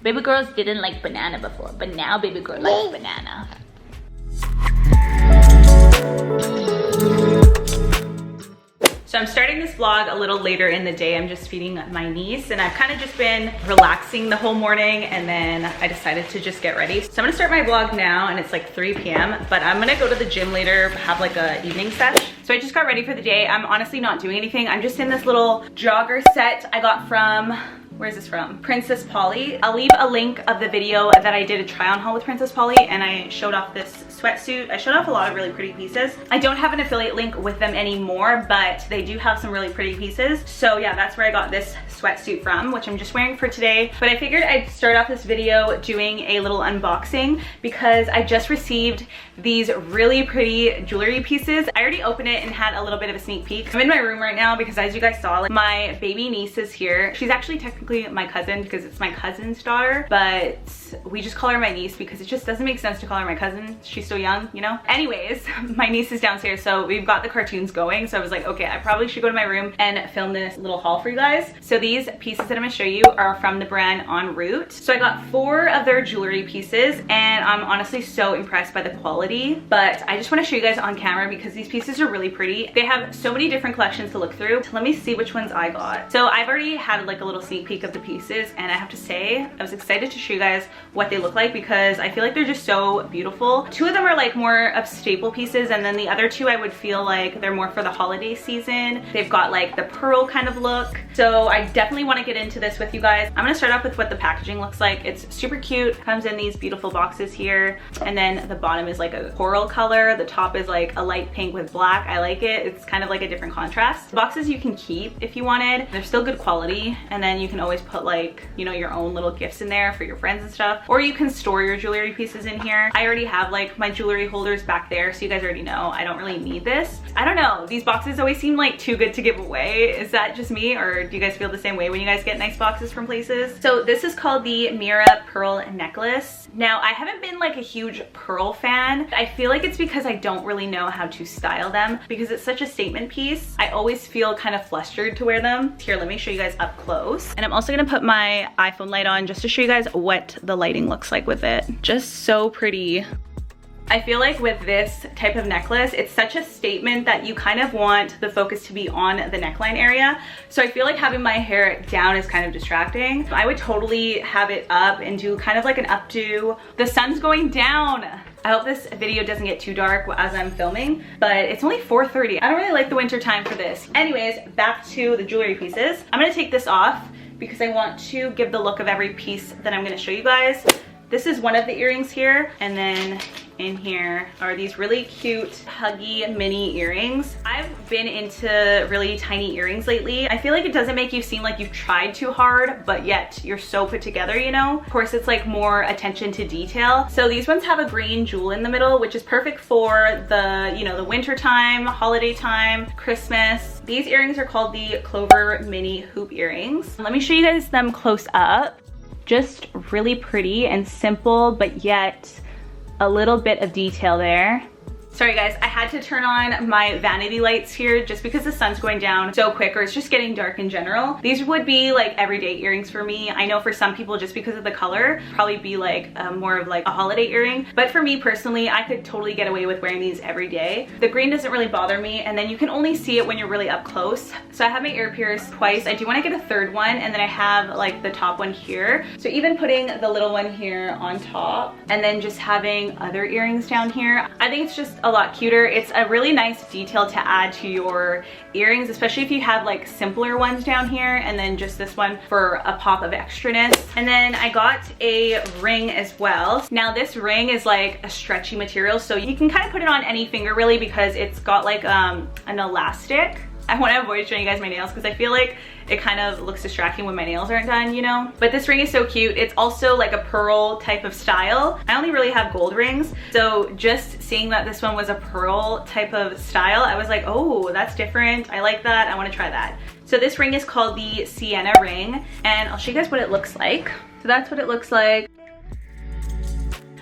Baby girls didn't like banana before, but now baby girl likes banana. So I'm starting this vlog a little later in the day. I'm just feeding my niece and I've kind of just been relaxing the whole morning, and then I decided to just get ready. So I'm gonna start my vlog now, and it's like 3 p.m. but I'm gonna go to the gym later, have like a evening sesh. So I just got ready for the day. I'm honestly not doing anything. I'm just in this little jogger set I got from, where's this from? Princess Polly. I'll leave a link of the video that I did a try on haul with Princess Polly, and I showed off this sweatsuit. I showed off a lot of really pretty pieces. I don't have an affiliate link with them anymore, but they do have some really pretty pieces. So yeah, that's where I got this sweatsuit from, which I'm just wearing for today. But I figured I'd start off this video doing a little unboxing because I just received these really pretty jewelry pieces. I already opened it and had a little bit of a sneak peek. I'm in my room right now because, as you guys saw, like, my baby niece is here. She's actually technically my cousin because it's my cousin's daughter, but we just call her my niece because it just doesn't make sense to call her my cousin. She's so young, you know? Anyways, my niece is downstairs, so we've got the cartoons going. So I was like, okay, I probably should go to my room and film this little haul for you guys. So these pieces that I'm gonna show you are from the brand En Route. So I got 4 of their jewelry pieces, and I'm honestly so impressed by the quality, but I just want to show you guys on camera because these pieces are really pretty. They have so many different collections to look through. Let me see which ones I got. So I've already had like a little sneak peek of the pieces, and I have to say I was excited to show you guys what they look like because I feel like they're just so beautiful. 2 of them are like more of staple pieces, and then the other 2 I would feel like they're more for the holiday season. They've got like the pearl kind of look. So I definitely want to get into this with you guys. I'm gonna start off with what the packaging looks like. It's super cute. Comes in these beautiful boxes here, and then the bottom is like a coral color. The top is like a light pink with black. I like it. It's kind of like a different contrast. The boxes you can keep if you wanted. They're still good quality, and then you can always put like, you know, your own little gifts in there for your friends and stuff, or you can store your jewelry pieces in here. I already have like my jewelry holders back there, so you guys already know I don't really need this. I don't know, these boxes always seem like too good to give away. Is that just me, or do you guys feel the same way when you guys get nice boxes from places? So this is called the Mira pearl necklace. Now, I haven't been like a huge pearl fan. I feel like it's because I don't really know how to style them because it's such a statement piece. I always feel kind of flustered to wear them. Here, let me show you guys up close. And I'm also gonna put my iPhone light on just to show you guys what the lighting looks like with it. Just so pretty. I feel like with this type of necklace, it's such a statement that you kind of want the focus to be on the neckline area. So I feel like having my hair down is kind of distracting. I would totally have it up and do kind of like an updo. The sun's going down. I hope this video doesn't get too dark as I'm filming, but it's only 4:30. I don't really like the winter time for this. Anyways, back to the jewelry pieces. I'm gonna take this off because I want to give the look of every piece that I'm gonna show you guys. This is one of the earrings here, and then in here are these really cute Huggie mini earrings. I've been into really tiny earrings lately. I feel like it doesn't make you seem like you've tried too hard, but yet you're so put together, you know? Of course, it's like more attention to detail. So these ones have a green jewel in the middle, which is perfect for the, you know, the winter time, holiday time, Christmas. These earrings are called the Clover mini hoop earrings. Let me show you guys them close up. Just really pretty and simple, but yet a little bit of detail there. Sorry guys, I had to turn on my vanity lights here just because the sun's going down so quick, or it's just getting dark in general. These would be like everyday earrings for me. I know for some people, just because of the color, probably be like more of like a holiday earring. But for me personally, I could totally get away with wearing these every day. The green doesn't really bother me, and then you can only see it when you're really up close. So I have my ear pierced twice. I do want to get a third one, and then I have like the top one here. So even putting the little one here on top, and then just having other earrings down here, I think it's just a lot cuter. It's a really nice detail to add to your earrings, especially if you have like simpler ones down here, and then just this one for a pop of extraness. And then I got a ring as well. Now this ring is like a stretchy material, so you can kind of put it on any finger really because it's got like an elastic. I want to avoid showing you guys my nails because I feel like it kind of looks distracting when my nails aren't done, you know? But this ring is so cute. It's also like a pearl type of style. I only really have gold rings, so just seeing that this one was a pearl type of style, I was like, oh, that's different. I like that. I want to try that. So this ring is called the Siena RIng, and I'll show you guys what it looks like. So that's what it looks like.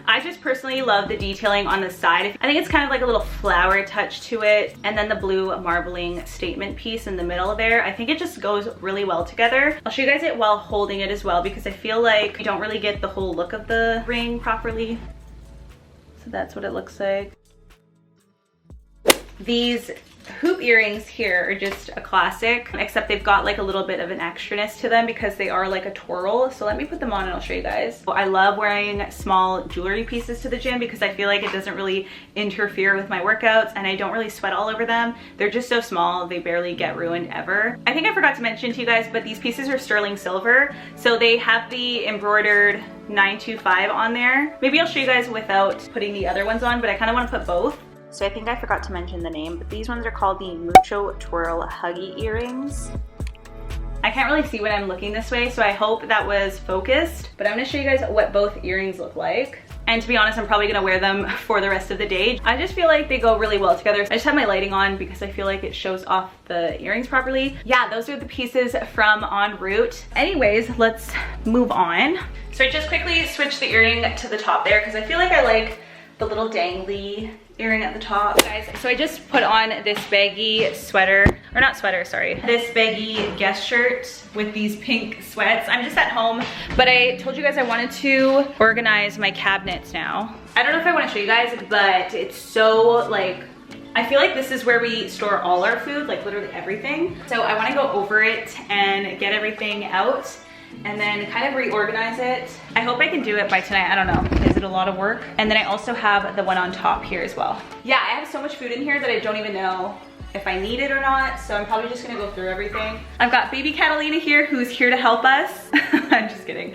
I just personally love the detailing on the side. I think it's kind of like a little flower touch to it. And then the blue marbling statement piece in the middle there. I think it just goes really well together. I'll show you guys it while holding it as well because I feel like you don't really get the whole look of the ring properly. So that's what it looks like. These hoop earrings here are just a classic, except they've got like a little bit of an extraness to them because they are like a twirl. So let me put them on and I'll show you guys. I love wearing small jewelry pieces to the gym because I feel like it doesn't really interfere with my workouts and I don't really sweat all over them. They're just so small, they barely get ruined ever. I think I forgot to mention to you guys, but these pieces are sterling silver. So they have the embroidered 925 on there. Maybe I'll show you guys without putting the other ones on, but I kind of want to put both. So I think I forgot to mention the name, but these ones are called the Mucho Twirl Huggie earrings. I can't really see when I'm looking this way, so I hope that was focused, but I'm gonna show you guys what both earrings look like. And to be honest, I'm probably gonna wear them for the rest of the day. I just feel like they go really well together. I just have my lighting on because I feel like it shows off the earrings properly. Yeah, those are the pieces from en route. Anyways, let's move on. So I just quickly switched the earring to the top there because I feel like I like the little dangly earring at the top. Guys, so I just put on this baggy sweater, or not sweater, sorry, this baggy Guess shirt with these pink sweats. I'm just at home, but I told you guys I wanted to organize my cabinets now. I don't know if I want to show you guys, but it's so like, I feel like this is where we store all our food, like literally everything. So I want to go over it and get everything out and then kind of reorganize it. I hope I can do it by tonight. I don't know, is it a lot of work? And then I also have the one on top here as well. Yeah, I have so much food in here that I don't even know if I need it or not, so I'm probably just gonna go through everything. I've got baby Catalina here who's here to help us. I'm just kidding.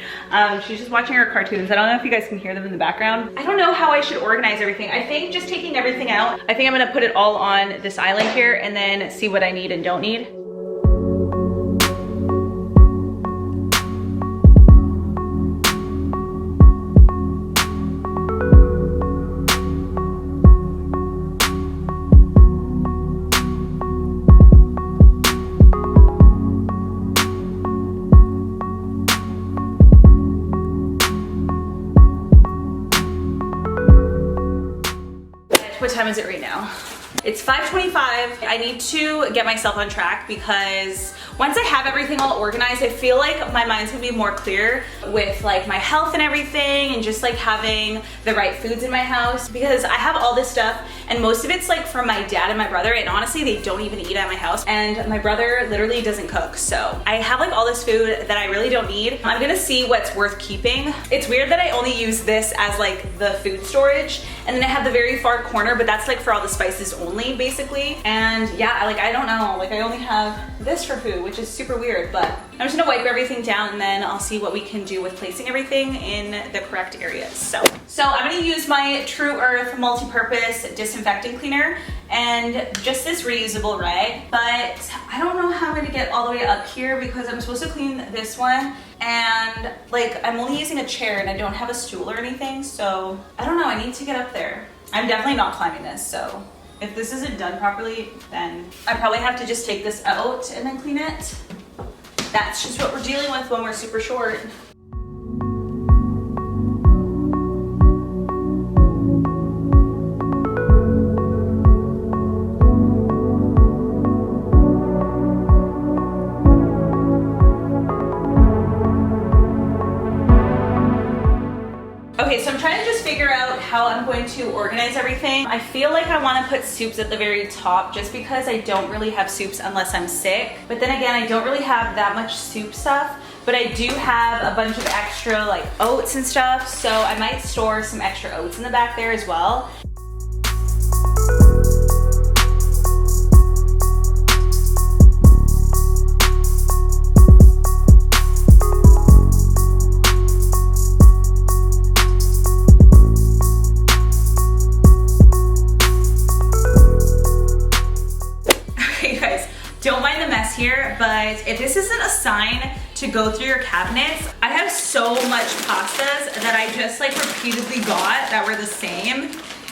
She's just watching her cartoons. I don't know if you guys can hear them in the background. I don't know how I should organize everything. I think just taking everything out, I think I'm gonna put it all on this island here and then see what I need and don't need. What time is it right now? It's 5:25. I need to get myself on track because once I have everything all organized, I feel like my mind's gonna be more clear with like my health and everything and just like having the right foods in my house because I have all this stuff and most of it's like from my dad and my brother and honestly they don't even eat at my house and my brother literally doesn't cook. So I have like all this food that I really don't need. I'm gonna see what's worth keeping. It's weird that I only use this as like the food storage and then I have the very far corner, but that's like for all the spices only basically. And yeah, like I don't know, like I only have this for food, which is super weird, but I'm just gonna wipe everything down and then I'll see what we can do with placing everything in the correct areas. So I'm gonna use my True Earth multi-purpose disinfectant cleaner and just this reusable rag, but I don't know how I'm gonna get all the way up here because I'm supposed to clean this one and like I'm only using a chair and I don't have a stool or anything, so I don't know, I need to get up there. I'm definitely not climbing this, so if this isn't done properly, then I probably have to just take this out and then clean it. That's just what we're dealing with when we're super short. Okay, so I'm trying to just figure out how I'm going to organize everything. I feel like I want to put soups at the very top just because I don't really have soups unless I'm sick. But then again, I don't really have that much soup stuff, but I do have a bunch of extra like oats and stuff. So I might store some extra oats in the back there as well. Here, but if this isn't a sign to go through your cabinets, I have so much pastas that I just like repeatedly got that were the same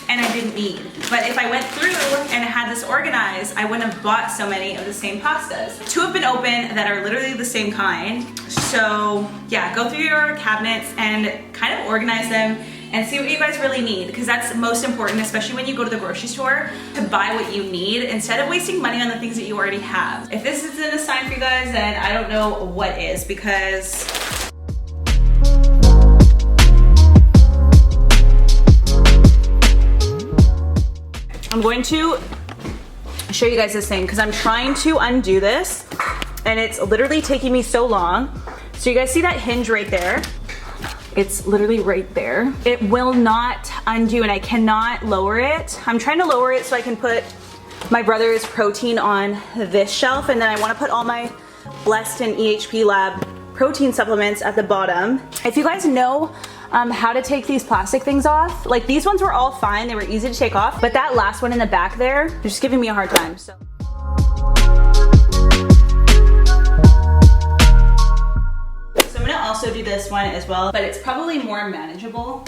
and I didn't need. But if I went through and had this organized, I wouldn't have bought so many of the same pastas. Two have been open that are literally the same kind. So yeah, go through your cabinets and kind of organize them and see what you guys really need, because that's most important, especially when you go to the grocery store, to buy what you need instead of wasting money on the things that you already have. If this isn't a sign for you guys, then I don't know what is, because I'm going to show you guys this thing because I'm trying to undo this and it's literally taking me so long. So you guys see that hinge right there? It's literally right there. It will not undo and I cannot lower it. I'm trying to lower it so I can put my brother's protein on this shelf, and then I want to put all my Blessed and EHP Lab protein supplements at the bottom. If you guys know how to take these plastic things off, like these ones were all fine, they were easy to take off, but that last one in the back there, they're just giving me a hard time. So I'm gonna also do this one as well, but it's probably more manageable.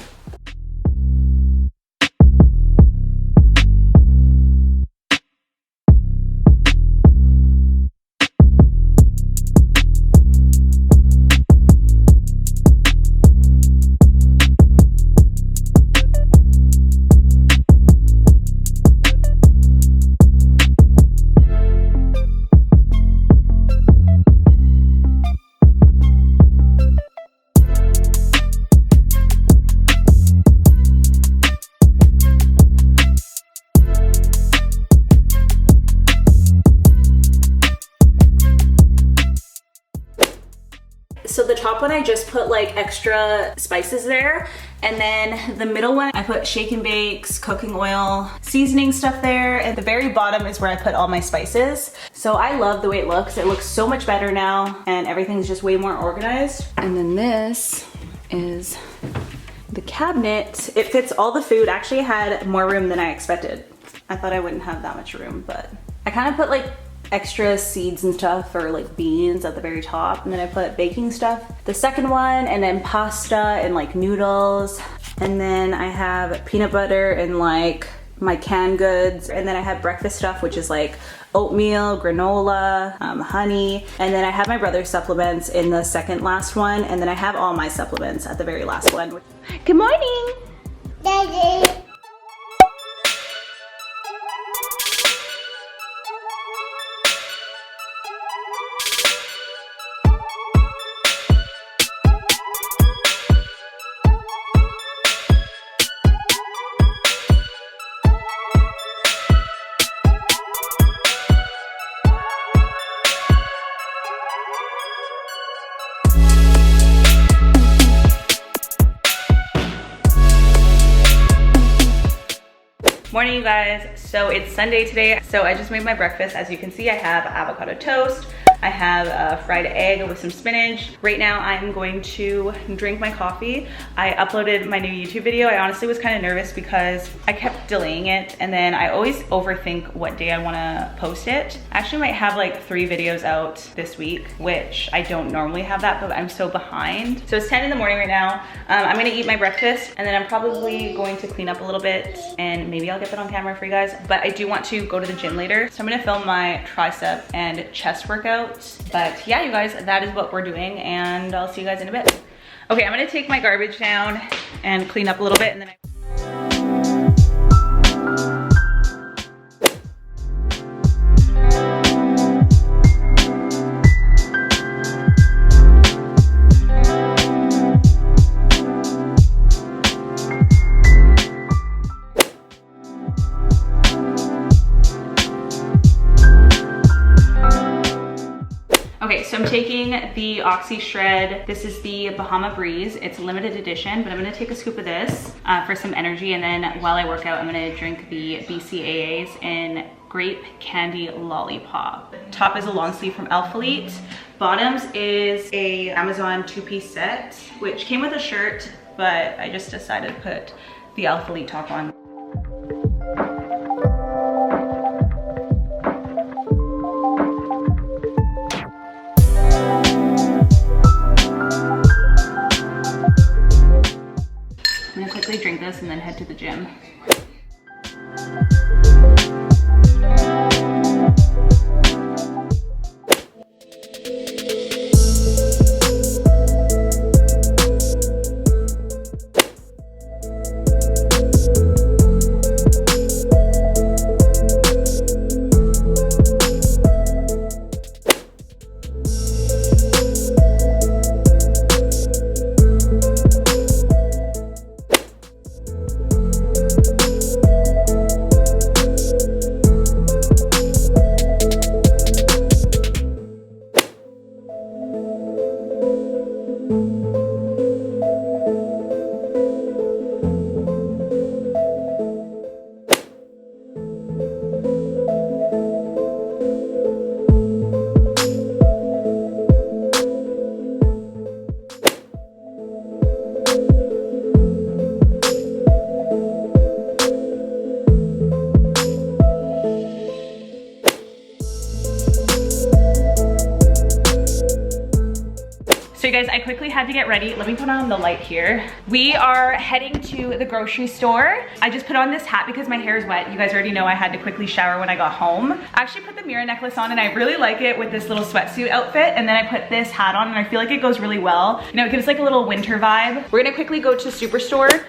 So the top one I just put like extra spices there, and then the middle one I put shake and bakes, cooking oil, seasoning stuff there, and the very bottom is where I put all my spices. So I love the way it looks. It looks so much better now and everything's just way more organized. And then this is the cabinet. It fits all the food. Actually, I had more room than I expected. I thought I wouldn't have that much room, but I kind of put like extra seeds and stuff, or like beans at the very top, and then I put baking stuff the second one, and then pasta and like noodles, and then I have peanut butter and like my canned goods, and then I have breakfast stuff, which is like oatmeal, granola, honey, and then I have my brother's supplements in the second last one, and then I have all my supplements at the very last one. Good morning, Daddy. Morning, you guys. So it's Sunday today. So I just made my breakfast. As you can see, I have avocado toast. I have a fried egg with some spinach. Right now I'm going to drink my coffee. I uploaded my new YouTube video. I honestly was kind of nervous because I kept delaying it, and then I always overthink what day I want to post it. I actually might have like 3 videos out this week, which I don't normally have that, but I'm so behind. So it's 10 in the morning right now. I'm gonna eat my breakfast, and then I'm probably going to clean up a little bit, and maybe I'll get that on camera for you guys. But I do want to go to the gym later, so I'm gonna film my tricep and chest workout. But yeah, you guys, that is what we're doing, and I'll see you guys in a bit. Okay, I'm gonna take my garbage down and clean up a little bit, and then I'm taking the Oxy Shred. This is the Bahama Breeze. It's a limited edition, but I'm gonna take a scoop of this for some energy, and then while I work out, I'm gonna drink the BCAAs in Grape Candy Lollipop. Top is a long sleeve from Elfleet. Bottoms is a Amazon 2-piece set, which came with a shirt, but I just decided to put the Elfleet top on. Drink this and then head to the gym. guys, I quickly had to get ready. Let me put on the light here. We are heading to the grocery store. I just put on this hat because my hair is wet. You guys already know I had to quickly shower when I got home. I actually put the Mira necklace on and I really like it with this little sweatsuit outfit. And then I put this hat on and I feel like it goes really well. You know, it gives like a little winter vibe. We're gonna quickly go to Superstore.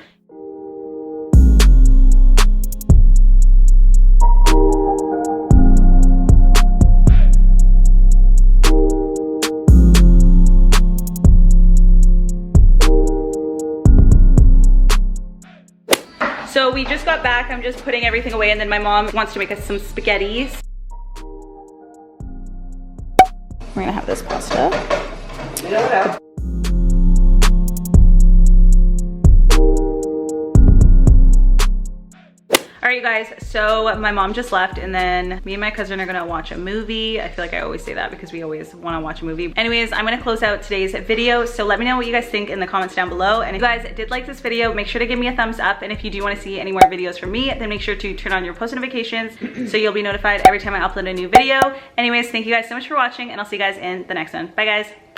So we just got back. I'm just putting everything away and then my mom wants to make us some spaghettis. We're gonna have this pasta. All right, you guys, so my mom just left and then me and my cousin are gonna watch a movie. I feel like I always say that because we always wanna watch a movie. Anyways, I'm gonna close out today's video. So let me know what you guys think in the comments down below. And if you guys did like this video, make sure to give me a thumbs up. And if you do wanna see any more videos from me, then make sure to turn on your post notifications so you'll be notified every time I upload a new video. Anyways, thank you guys so much for watching and I'll see you guys in the next one. Bye guys.